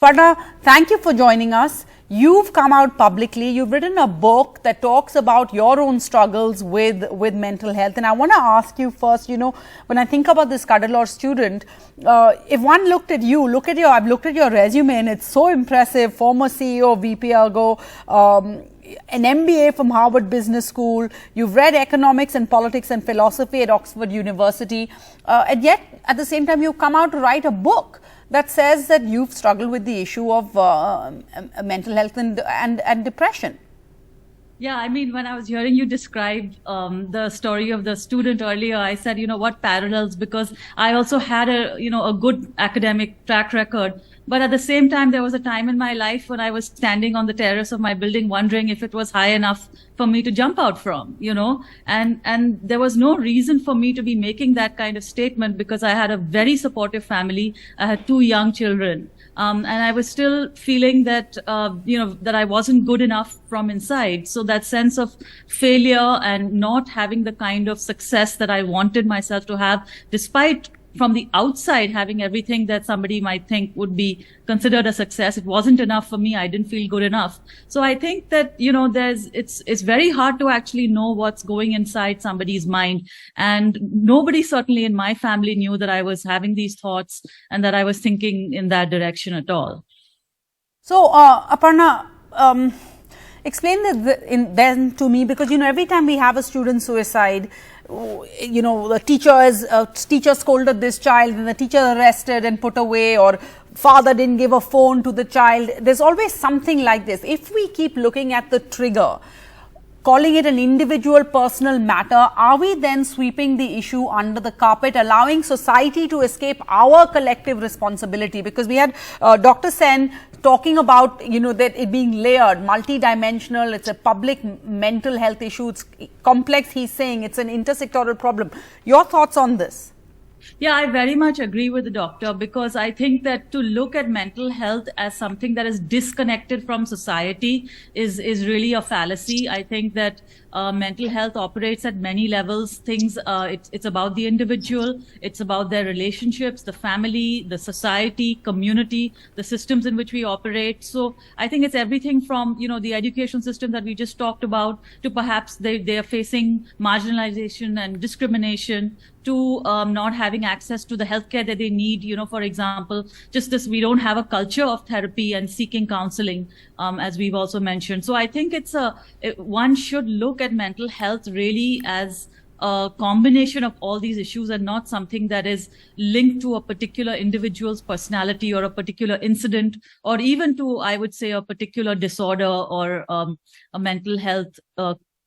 Aparna, thank you for joining us. You've come out publicly. You've written a book that talks about your own struggles with mental health. And I want to ask you first, when I think about this Cuddalore student, if one looked at you, I've looked at your resume and it's so impressive. Former CEO of VP Ergo, an MBA from Harvard Business School. You've read economics and politics and philosophy at Oxford University. And yet, at the same time, you've come out to write a book that says that you've struggled with the issue of mental health and depression. Yeah, I mean, when I was hearing you describe the story of the student earlier, I said, what parallels, because I also had a good academic track record. But at the same time, there was a time in my life when I was standing on the terrace of my building wondering if it was high enough for me to jump out from, and there was no reason for me to be making that kind of statement because I had a very supportive family. I had 2 young children. And I was still feeling that, that I wasn't good enough from inside. So that sense of failure and not having the kind of success that I wanted myself to have, despite from the outside having everything that somebody might think would be considered a success, it wasn't enough for me. I didn't feel good enough. So I think that, it's very hard to actually know what's going inside somebody's mind. And nobody certainly in my family knew that I was having these thoughts and that I was thinking in that direction at all. So, Aparna, explain that then to me, because, every time we have a student suicide, the teacher scolded this child and the teacher arrested and put away, or father didn't give a phone to the child. There's always something like this. If we keep looking at the trigger, calling it an individual personal matter, are we then sweeping the issue under the carpet, allowing society to escape our collective responsibility? Because we had Dr. Sen talking about, that it being layered, multidimensional, it's a public mental health issue, it's complex, he's saying it's an intersectoral problem. Your thoughts on this? Yeah, I very much agree with the doctor, because I think that to look at mental health as something that is disconnected from society is really a fallacy. I think that mental health operates at many levels. It's about the individual, it's about their relationships, the family, the society, community, the systems in which we operate. So I think it's everything from, the education system that we just talked about, to perhaps they are facing marginalization and discrimination, to not having access to the healthcare that they need. For example, just this, we don't have a culture of therapy and seeking counseling, as we've also mentioned. So I think one should look at mental health really as a combination of all these issues and not something that is linked to a particular individual's personality or a particular incident, or even to, I would say, a particular disorder or a mental health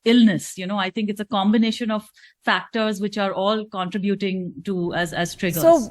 illness. I think it's a combination of factors which are all contributing to as triggers. So